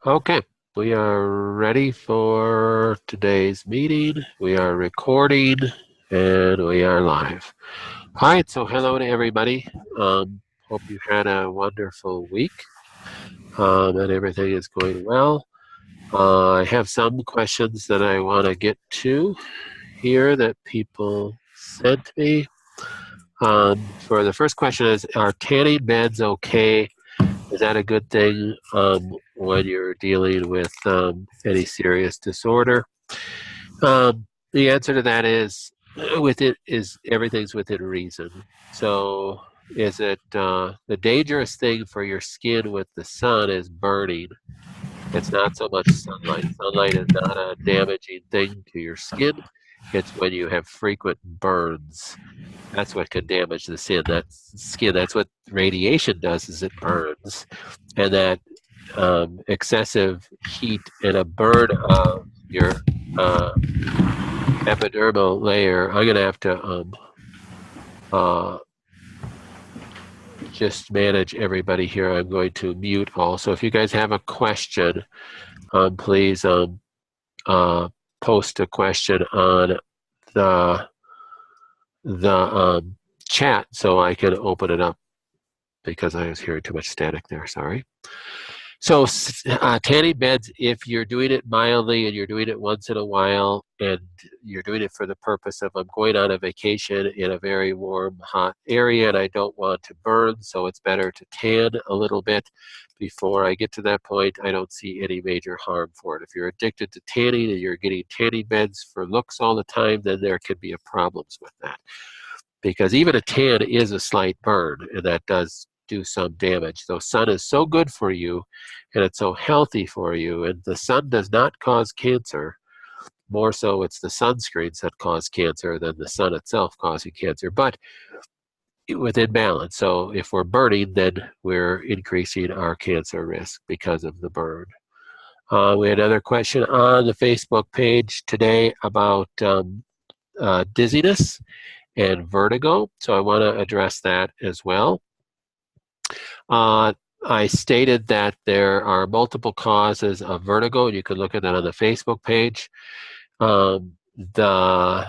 Okay, we are ready for today's meeting. We are recording and we are live. All right, so hello to everybody. Hope you had a wonderful week and everything is going well. I have some questions that I want to get to here that people sent me. For the first question is, are tanning beds okay? Is that a good thing when you're dealing with any serious disorder? The answer to that is everything's within reason. So is it the dangerous thing for your skin with the sun is burning. It's not so much sunlight. Sunlight is not a damaging thing to your skin. It's when you have frequent burns. That's what can damage the skin. That's what radiation does, is it burns. And that excessive heat and a burn of your epidermal layer. I'm going to have to just manage everybody here. I'm going to mute all. So if you guys have a question, please post a question on the chat so I can open it up, because I was hearing too much static there. Sorry. So tanning beds, if you're doing it mildly and you're doing it once in a while and you're doing it for the purpose of, I'm going on a vacation in a very warm, hot area and I don't want to burn, so it's better to tan a little bit before I get to that point, I don't see any major harm for it. If you're addicted to tanning and you're getting tanning beds for looks all the time, then there can be problems with that. Because even a tan is a slight burn, and that does do some damage. Though sun is so good for you and it's so healthy for you, and the sun does not cause cancer. More so it's the sunscreens that cause cancer than the sun itself causing cancer, but within balance. So if we're burning, then we're increasing our cancer risk because of the burn. We had another question on the Facebook page today about dizziness and vertigo, so I want to address that as well. I stated that there are multiple causes of vertigo, and you can look at that on the Facebook page. The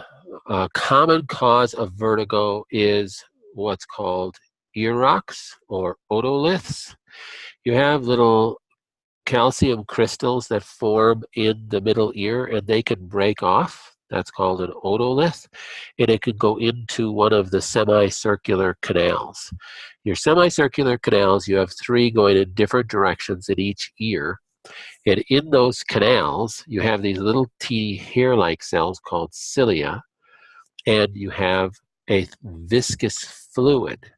common cause of vertigo is what's called ear rocks or otoliths. You have little calcium crystals that form in the middle ear, and they can break off. That's called an otolith, and it could go into one of the semicircular canals. Your semicircular canals, you have three going in different directions in each ear, and in those canals, you have these little teeny hair-like cells called cilia, and you have a viscous fluid.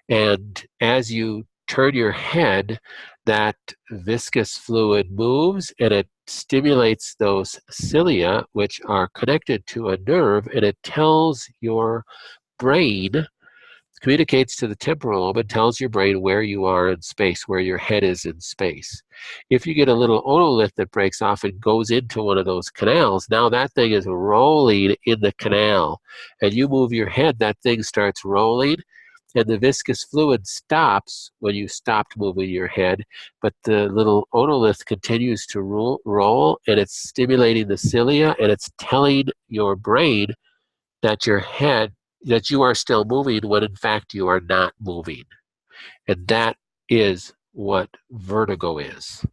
And as you turn your head, that viscous fluid moves and it stimulates those cilia, which are connected to a nerve, and it tells your brain, communicates to the temporal lobe, and tells your brain where you are in space, where your head is in space. If you get a little otolith that breaks off and goes into one of those canals, now that thing is rolling in the canal, and you move your head, that thing starts rolling, and the viscous fluid stops when you stopped moving your head, but the little otolith continues to roll, and it's stimulating the cilia, and it's telling your brain that that you are still moving when in fact you are not moving. And that is what vertigo is.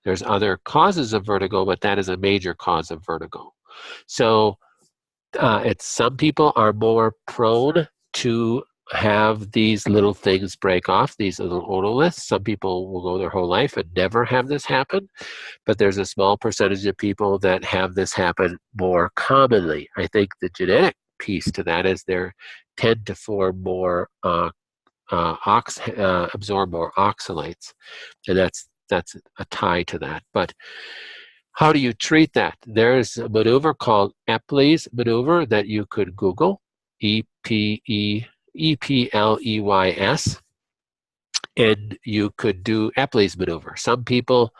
There's other causes of vertigo, but that is a major cause of vertigo. So some people are more prone to have these little things break off, these little otoliths. Some people will go their whole life and never have this happen, but there's a small percentage of people that have this happen more commonly. I think the genetic piece to that is they tend to form more absorb more oxalates, and that's a tie to that. But how do you treat that? There's a maneuver called Epley's maneuver that you could Google, Epleys, and you could do Epley's maneuver. Some people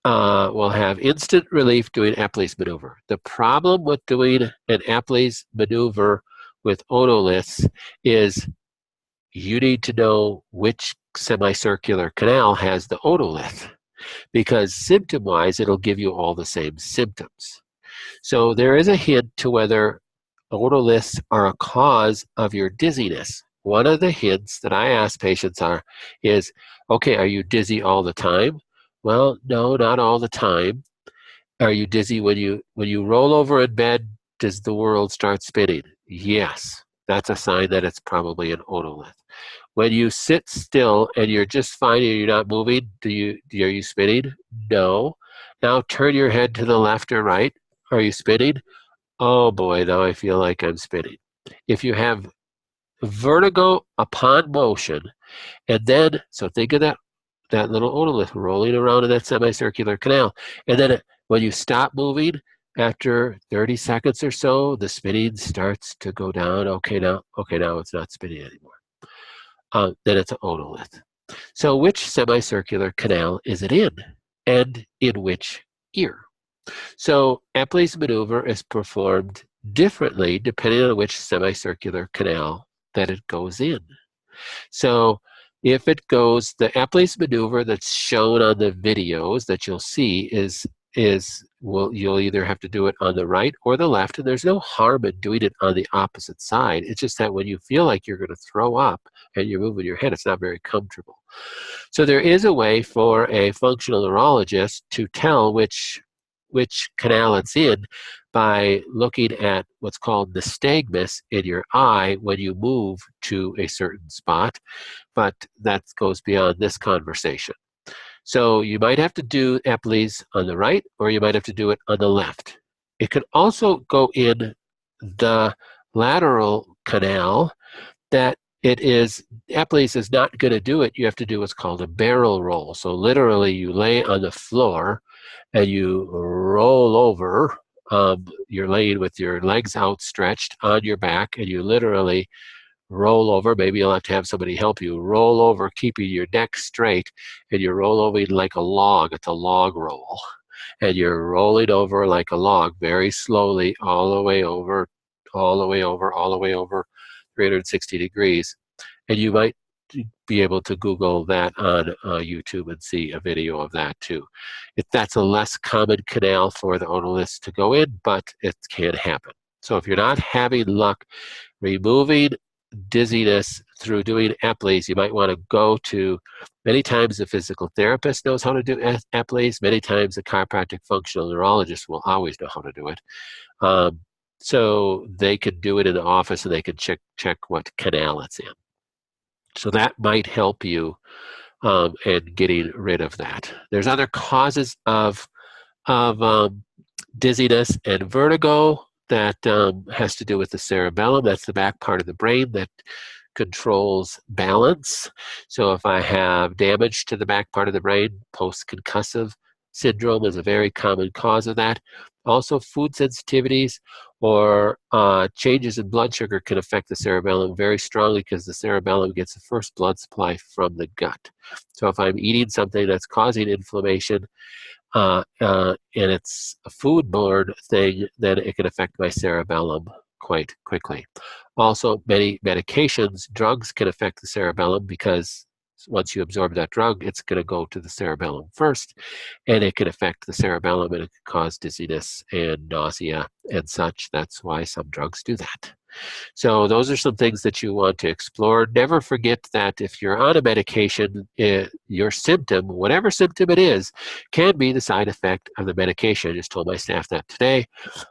will have instant relief doing Epley's maneuver. The problem with doing an Epley's maneuver with otoliths is you need to know which semicircular canal has the otolith. because symptom-wise, it'll give you all the same symptoms. So there is a hint to whether otoliths are a cause of your dizziness. One of the hints that I ask patients is, okay, are you dizzy all the time? Well, no, not all the time. Are you dizzy when you roll over in bed? Does the world start spinning? Yes, that's a sign that it's probably an otolith. When you sit still and you're just fine and you're not moving, are you spinning? No. Now turn your head to the left or right. Are you spinning? Oh boy, now I feel like I'm spinning. If you have vertigo upon motion, and then, so think of that little otolith rolling around in that semicircular canal, and then when you stop moving, after 30 seconds or so, the spinning starts to go down. Okay, now it's not spinning anymore. Then it's an otolith. So which semicircular canal is it in, and in which ear? So Epley's maneuver is performed differently depending on which semicircular canal that it goes in. So if it goes, the Epley's maneuver that's shown on the videos that you'll see you'll either have to do it on the right or the left, and there's no harm in doing it on the opposite side. It's just that when you feel like you're going to throw up and you're moving your head, it's not very comfortable. So there is a way for a functional neurologist to tell which canal it's in by looking at what's called nystagmus in your eye when you move to a certain spot, but that goes beyond this conversation. So you might have to do Epley's on the right, or you might have to do it on the left. It can also go in the lateral canal that Epley's is not going to do it. You have to do what's called a barrel roll. So literally you lay on the floor and you roll over. You're laying with your legs outstretched on your back, and you literally roll over. Maybe you'll have to have somebody help you. Roll over, keeping your neck straight, and you roll over like a log. It's a log roll. And you're rolling over like a log very slowly all the way over, all the way over, all the way over 360 degrees. And you might be able to Google that on YouTube and see a video of that too. That's a less common canal for the otoliths to go in, but it can happen. So if you're not having luck removing dizziness through doing Epley's, you might want to go to, many times the physical therapist knows how to do Epley's, many times the chiropractic functional neurologist will always know how to do it. So they can do it in the office and they can check what canal it's in. So that might help you in getting rid of that. There's other causes of dizziness and vertigo that has to do with the cerebellum. That's the back part of the brain that controls balance. So if I have damage to the back part of the brain, post-concussive syndrome is a very common cause of that. Also, food sensitivities or changes in blood sugar can affect the cerebellum very strongly because the cerebellum gets the first blood supply from the gut. So if I'm eating something that's causing inflammation and it's a foodborne thing, then it can affect my cerebellum quite quickly. Also, many medications, drugs can affect the cerebellum because once you absorb that drug, it's going to go to the cerebellum first, and it can affect the cerebellum and it can cause dizziness and nausea and such. That's why some drugs do that. So those are some things that you want to explore. Never forget that if you're on a medication, your symptom, whatever symptom it is, can be the side effect of the medication. I just told my staff that today.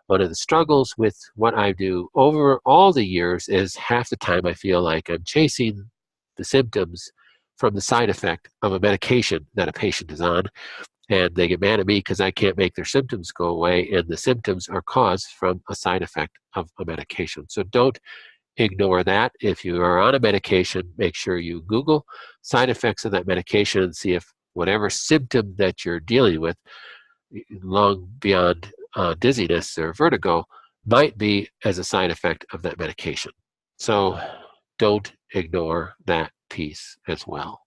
One of the struggles with what I do over all the years is half the time I feel like I'm chasing the symptoms from the side effect of a medication that a patient is on. And they get mad at me because I can't make their symptoms go away, and the symptoms are caused from a side effect of a medication. So don't ignore that. If you are on a medication, make sure you Google side effects of that medication and see if whatever symptom that you're dealing with, long beyond dizziness or vertigo, might be as a side effect of that medication. So don't ignore that piece as well.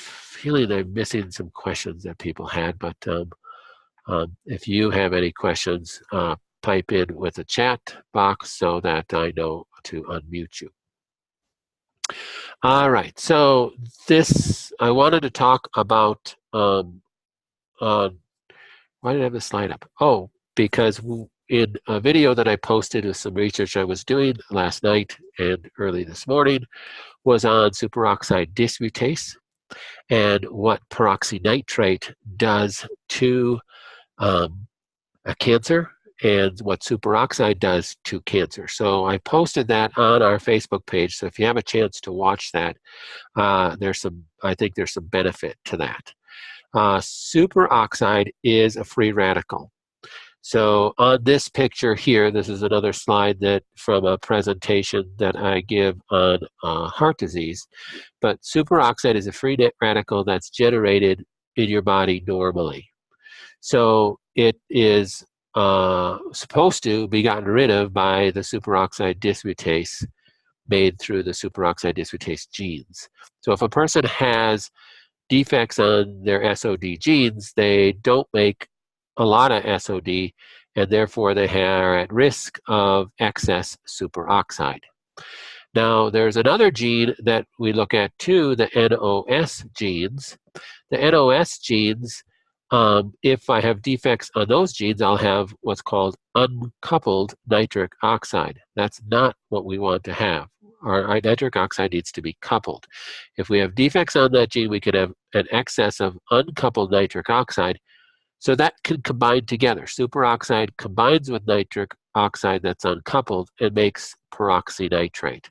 Feeling I'm missing some questions that people had, but if you have any questions, pipe in with a chat box so that I know to unmute you. All right, so this I wanted to talk about, why did I have the slide up? Oh, because in a video that I posted with some research I was doing last night and early this morning was on superoxide dismutase and what peroxynitrate does to a cancer and what superoxide does to cancer. So I posted that on our Facebook page. So if you have a chance to watch that, I think there's some benefit to that. Superoxide is a free radical. So on this picture here, this is another slide that from a presentation that I give on heart disease. But superoxide is a free radical that's generated in your body normally. So it is supposed to be gotten rid of by the superoxide dismutase made through the superoxide dismutase genes. So if a person has defects on their SOD genes, they don't make a lot of SOD, and therefore they are at risk of excess superoxide. Now, there's another gene that we look at too, the NOS genes. The NOS genes, if I have defects on those genes, I'll have what's called uncoupled nitric oxide. That's not what we want to have. Our nitric oxide needs to be coupled. If we have defects on that gene, we could have an excess of uncoupled nitric oxide. So that can combine together. Superoxide combines with nitric oxide that's uncoupled and makes peroxynitrate.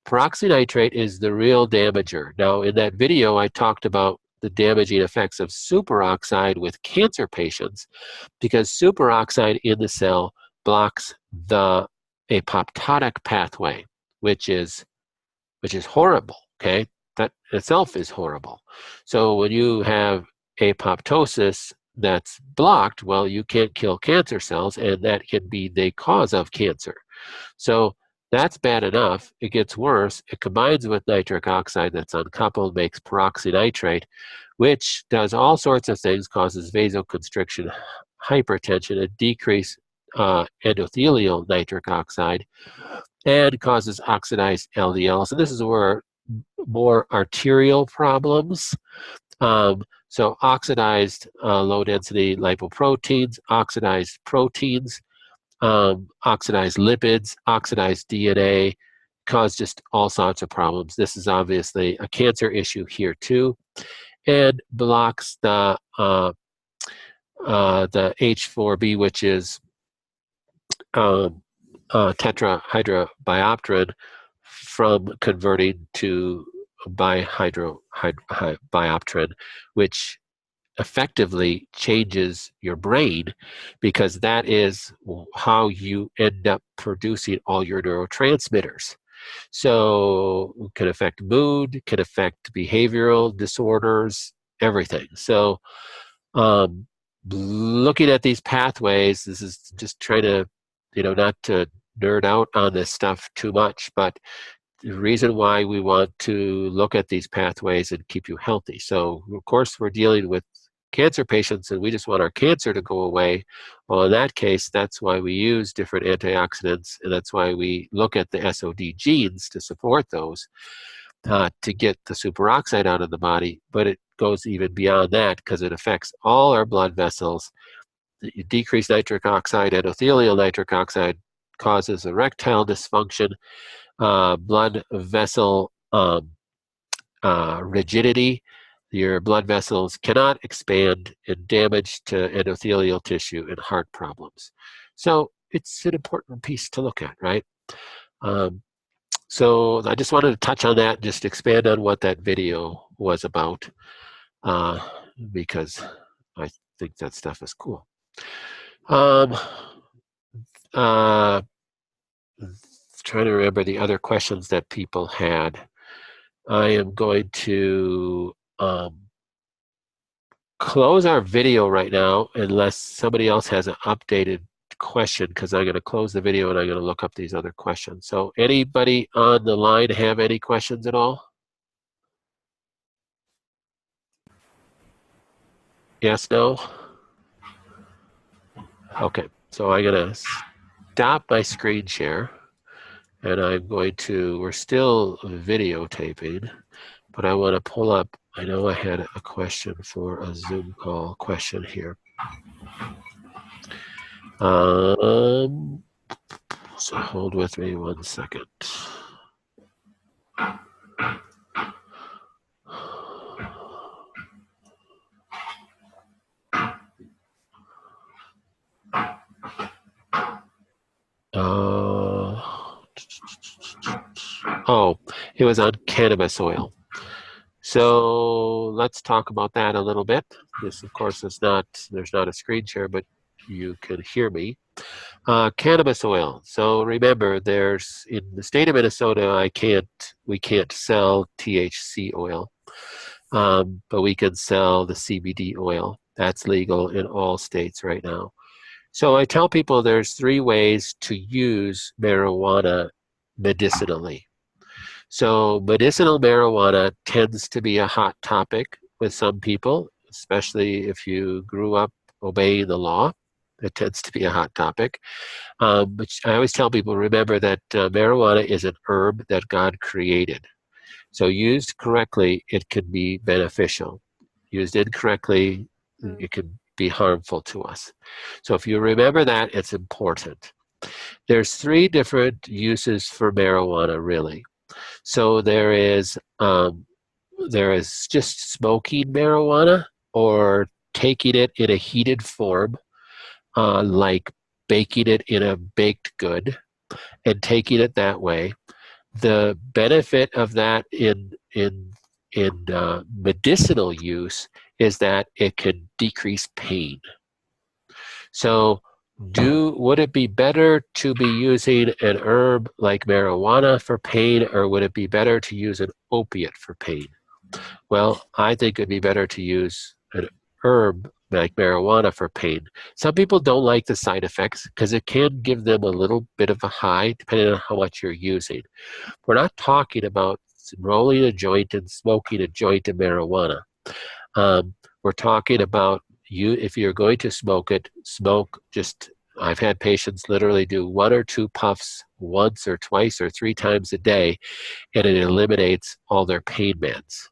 Peroxynitrate is the real damager. Now, in that video, I talked about the damaging effects of superoxide with cancer patients because superoxide in the cell blocks the apoptotic pathway, which is horrible, okay? That itself is horrible. So when you have apoptosis that's blocked, well, you can't kill cancer cells, and that can be the cause of cancer. So that's bad enough. It gets worse. It combines with nitric oxide that's uncoupled, makes peroxynitrate, which does all sorts of things, causes vasoconstriction, hypertension, a decrease endothelial nitric oxide, and causes oxidized LDL. So this is where more arterial problems. So oxidized low-density lipoproteins, oxidized proteins, oxidized lipids, oxidized DNA, cause just all sorts of problems. This is obviously a cancer issue here too, and blocks the H4B, which is tetrahydrobiopterin, from converting to biopterin, which effectively changes your brain because that is how you end up producing all your neurotransmitters. So it can affect mood, can affect behavioral disorders, everything. So looking at these pathways, this is just trying to, not to nerd out on this stuff too much, but the reason why we want to look at these pathways and keep you healthy. So of course we're dealing with cancer patients and we just want our cancer to go away. Well, in that case, that's why we use different antioxidants, and that's why we look at the SOD genes to support those to get the superoxide out of the body. But it goes even beyond that because it affects all our blood vessels. Decreased nitric oxide, endothelial nitric oxide, causes erectile dysfunction, blood vessel rigidity. Your blood vessels cannot expand, and damage to endothelial tissue and heart problems. So it's an important piece to look at, right? So I just wanted to touch on that, just expand on what that video was about, because I think that stuff is cool. Trying to remember the other questions that people had. I am going to close our video right now unless somebody else has an updated question, because I'm going to close the video and I'm going to look up these other questions. So anybody on the line have any questions at all? Yes, no? Okay, so I'm going to stop my screen share and I'm going to, we're still videotaping, but I want to pull up. I know I had a question for a Zoom call question here. So hold with me 1 second. Oh, it was on cannabis oil. So let's talk about that a little bit. This, of course, is not, there's not a screen share, but you can hear me. Cannabis oil. So remember, there's, in the state of Minnesota, we can't sell THC oil, but we can sell the CBD oil. That's legal in all states right now. So I tell people there's 3 ways to use marijuana medicinally. So medicinal marijuana tends to be a hot topic with some people, especially if you grew up obeying the law. It tends to be a hot topic. But I always tell people, remember that marijuana is an herb that God created. So used correctly, it can be beneficial. Used incorrectly, it can be harmful to us. So if you remember that, it's important. There's 3 different uses for marijuana, really. So there is just smoking marijuana, or taking it in a heated form, like baking it in a baked good and taking it that way. The benefit of that in medicinal use is that it can decrease pain. So would it be better to be using an herb like marijuana for pain, or would it be better to use an opiate for pain? Well, I think it'd be better to use an herb like marijuana for pain. Some people don't like the side effects because it can give them a little bit of a high depending on how much you're using. We're not talking about rolling a joint and smoking a joint of marijuana. We're talking about if you're going to smoke it, smoke just, I've had patients literally do 1 or 2 puffs once or twice or 3 times a day, and it eliminates all their pain meds.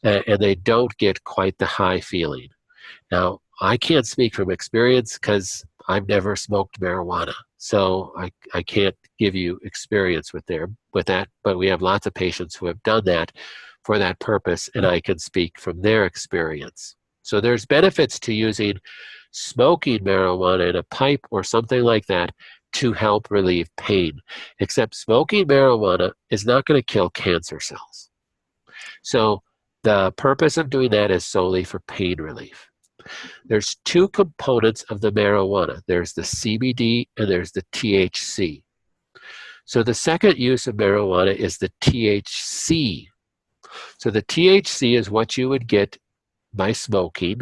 And they don't get quite the high feeling. Now, I can't speak from experience because I've never smoked marijuana. So I can't give you experience with that, but we have lots of patients who have done that for that purpose, and I can speak from their experience. So there's benefits to using smoking marijuana in a pipe or something like that to help relieve pain, except smoking marijuana is not going to kill cancer cells. So the purpose of doing that is solely for pain relief. There's 2 components of the marijuana. There's the CBD and there's the THC. So the second use of marijuana is the THC. So the THC is what you would get by smoking,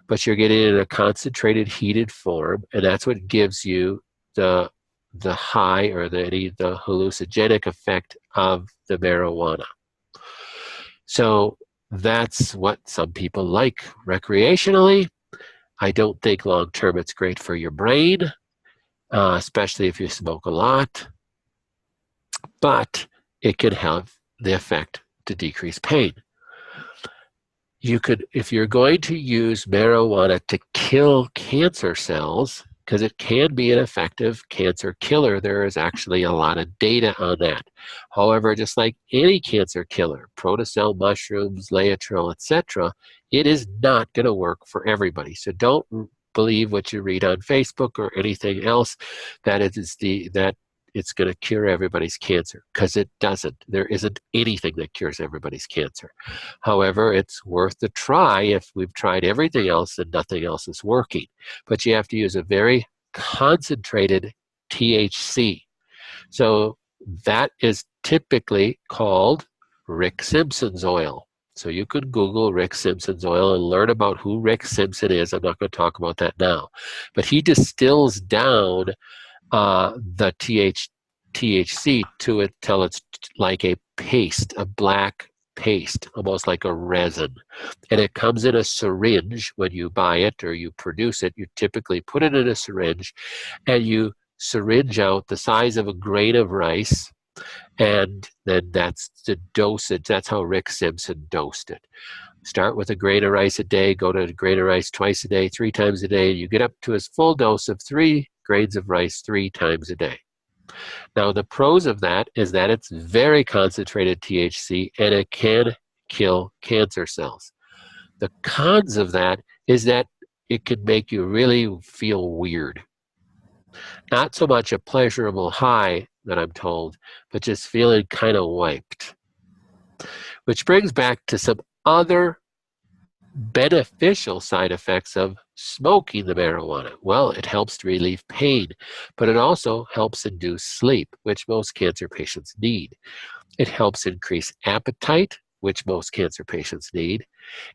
but you're getting it in a concentrated, heated form, and that's what gives you the high or the hallucinogenic effect of the marijuana. So that's what some people like recreationally. I don't think long-term it's great for your brain, especially if you smoke a lot, but it can have the effect to decrease pain. You could, if you're going to use marijuana to kill cancer cells, because it can be an effective cancer killer, there is actually a lot of data on that. However, just like any cancer killer, protocell mushrooms, laetrile, etc., it is not going to work for everybody. So don't believe what you read on Facebook or anything else that it's going to cure everybody's cancer, because it doesn't. There isn't anything that cures everybody's cancer. However, it's worth a try if we've tried everything else and nothing else is working. But you have to use a very concentrated THC. So that is typically called Rick Simpson's oil. So you could Google Rick Simpson's oil and learn about who Rick Simpson is. I'm not going to talk about that now. But he distills down the THC to it till it's like a paste, a black paste, almost like a resin. And it comes in a syringe when you buy it or you produce it. You typically put it in a syringe and you syringe out the size of a grain of rice, And then that's the dosage. That's how Rick Simpson dosed it. Start with a grain of rice a day, go to a grain of rice twice a day, 3 times a day, and you get up to his full dose of 3 grains of rice 3 times a day. Now, the pros of that is that it's very concentrated THC and it can kill cancer cells. The cons of that is that it can make you really feel weird. Not so much a pleasurable high that I'm told, but just feeling kind of wiped. Which brings back to some other beneficial side effects of smoking the marijuana. Well, it helps to relieve pain, but it also helps induce sleep, which most cancer patients need. It helps increase appetite, which most cancer patients need.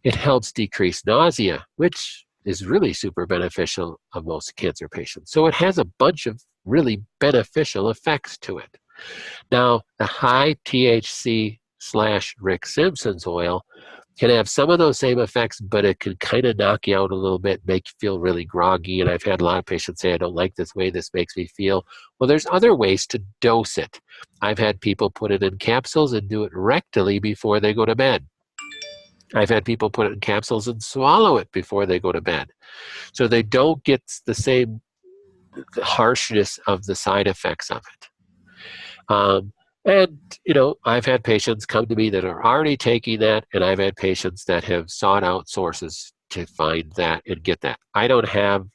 It helps decrease nausea, which is really super beneficial of most cancer patients. So it has a bunch of really beneficial effects to it. Now, the high THC / Rick Simpson's oil can have some of those same effects, but it can kind of knock you out a little bit, make you feel really groggy. And I've had a lot of patients say, I don't like this way this makes me feel. Well, there's other ways to dose it. I've had people put it in capsules and do it rectally before they go to bed. I've had people put it in capsules and swallow it before they go to bed. So they don't get the same harshness of the side effects of it. And, you know, I've had patients come to me that are already taking that, and I've had patients that have sought out sources to find that and get that. I don't have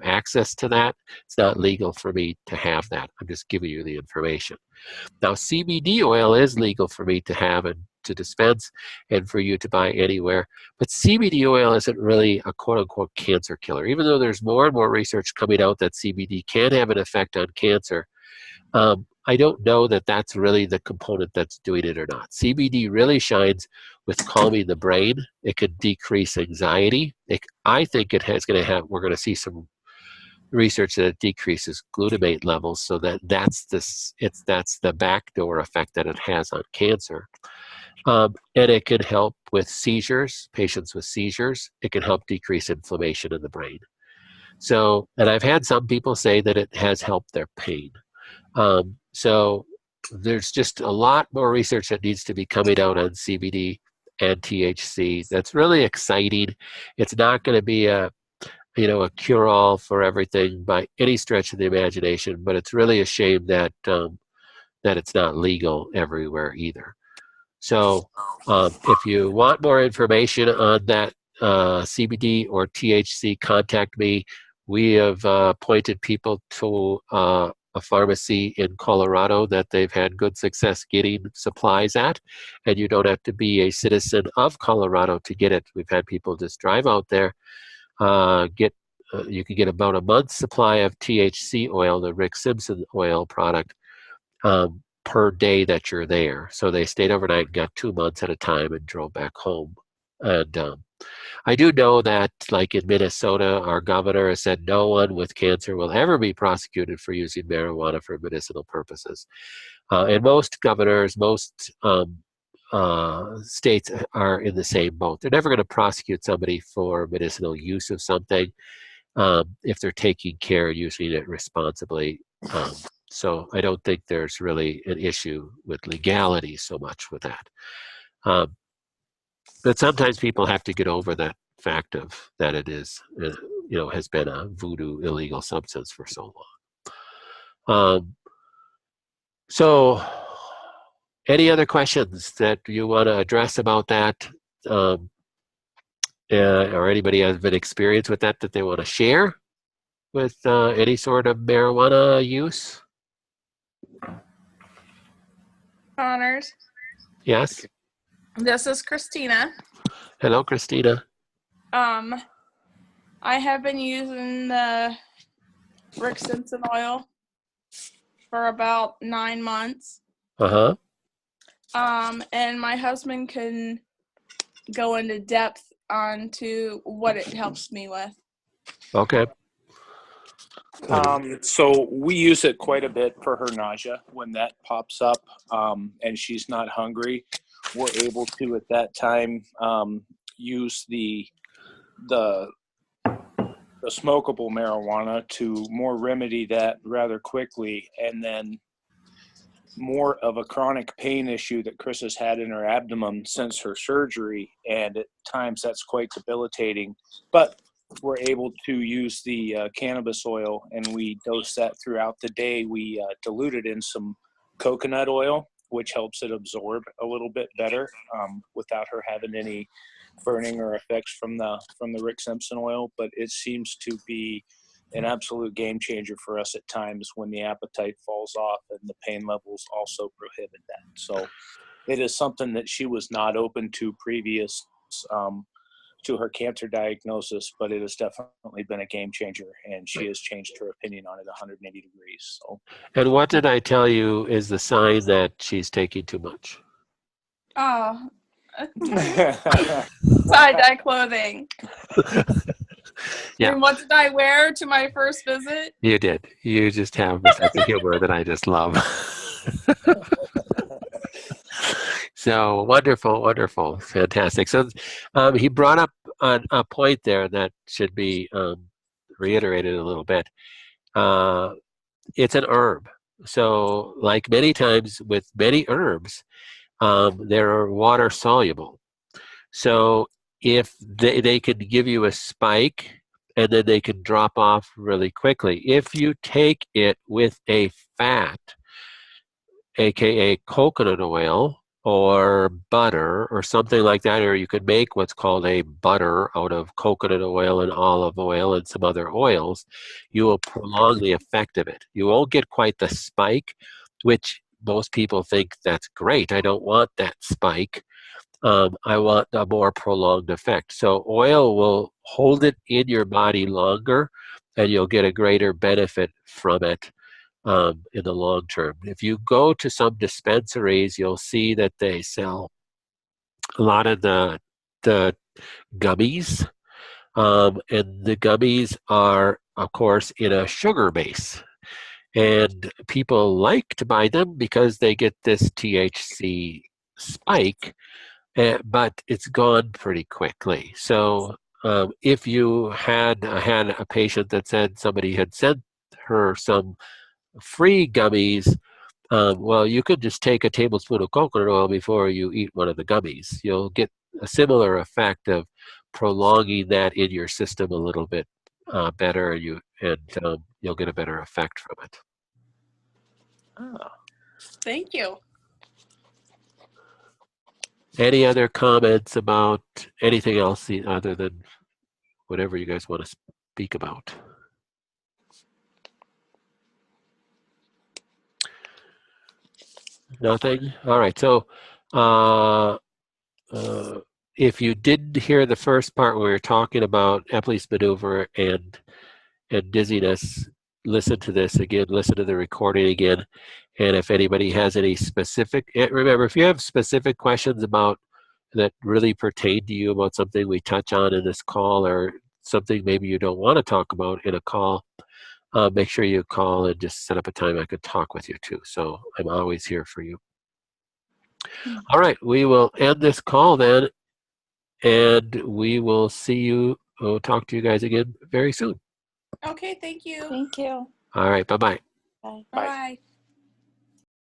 access to that. It's not legal for me to have that. I'm just giving you the information. Now, CBD oil is legal for me to have and to dispense and for you to buy anywhere. But CBD oil isn't really a quote-unquote cancer killer. Even though there's more and more research coming out that CBD can have an effect on cancer, I don't know that that's really the component that's doing it or not. CBD really shines with calming the brain. It could decrease anxiety. I think we're going to see some research that it decreases glutamate levels, so that's the backdoor effect that it has on cancer. And it can help with seizures, patients with seizures. It can help decrease inflammation in the brain. So, and I've had some people say that it has helped their pain. So there's just a lot more research that needs to be coming out on CBD and THC. That's really exciting. It's not going to be a cure-all for everything by any stretch of the imagination, but it's really a shame that it's not legal everywhere either. So if you want more information on that CBD or THC, contact me. We have pointed people to a pharmacy in Colorado that they've had good success getting supplies at, and you don't have to be a citizen of Colorado to get it. We've had people just drive out there, you can get about a month's supply of THC oil, the Rick Simpson oil product, per day that you're there. So they stayed overnight and got 2 months at a time and drove back home. And I do know that, like in Minnesota, our governor has said no one with cancer will ever be prosecuted for using marijuana for medicinal purposes. And most governors, most states are in the same boat. They're never going to prosecute somebody for medicinal use of something if they're taking care and using it responsibly. So I don't think there's really an issue with legality so much with that. But sometimes people have to get over that fact of that it is, has been a voodoo illegal substance for so long. So any other questions that you want to address about that? Or anybody has been experienced with that they want to share with any sort of marijuana use? Connors. Yes. This is Christina. Hello, Christina. I have been using the Rick Simpson oil for about 9 months. Uh-huh. And my husband can go into depth onto what it helps me with. Okay. So we use it quite a bit for her nausea when that pops up, and she's not hungry. We're able to at that time use the smokable marijuana to more remedy that rather quickly, and then more of a chronic pain issue that Chris has had in her abdomen since her surgery, and at times that's quite debilitating. But we're able to use the cannabis oil, and we dose that throughout the day. We dilute it in some coconut oil, which helps it absorb a little bit better without her having any burning or effects from the Rick Simpson oil. But it seems to be an absolute game changer for us at times when the appetite falls off and the pain levels also prohibit that. So it is something that she was not open to previous to her cancer diagnosis, but it has definitely been a game changer, and she has changed her opinion on it 180 degrees. So. And what did I tell you is the sign that she's taking too much? Oh, tie-dye clothing. Yeah. And what did I wear to my first visit? You did. You just have a sense of humor that I just love. So wonderful, wonderful, fantastic. So he brought up a point there that should be reiterated a little bit. It's an herb. So like many times with many herbs, they're water soluble. So if they can give you a spike and then they can drop off really quickly. If you take it with a fat, aka coconut oil or butter or something like that, or you could make what's called a butter out of coconut oil and olive oil and some other oils, you will prolong the effect of it. You won't get quite the spike, which most people think that's great. I don't want that spike. I want a more prolonged effect. So oil will hold it in your body longer, and you'll get a greater benefit from it in the long term. If you go to some dispensaries, you'll see that they sell a lot of the gummies, and the gummies are, of course, in a sugar base. And people like to buy them because they get this THC spike, but it's gone pretty quickly. So if you had a patient that said somebody had sent her some free gummies, well, you could just take a tablespoon of coconut oil before you eat one of the gummies. You'll get a similar effect of prolonging that in your system a little bit better, and you'll get a better effect from it. Oh. Thank you. Any other comments about anything else other than whatever you guys want to speak about? Nothing? All right. So if you didn't hear the first part where we were talking about Epley's maneuver and dizziness, listen to this again, listen to the recording again. And if anybody has any specific, remember, if you have specific questions about that really pertain to you about something we touch on in this call or something maybe you don't want to talk about in a call, make sure you call and just set up a time I could talk with you too. So I'm always here for you. All right, we will end this call then, and we will see you, we'll talk to you guys again very soon. Okay, thank you. Thank you. All right, bye-bye. Bye. Bye-bye.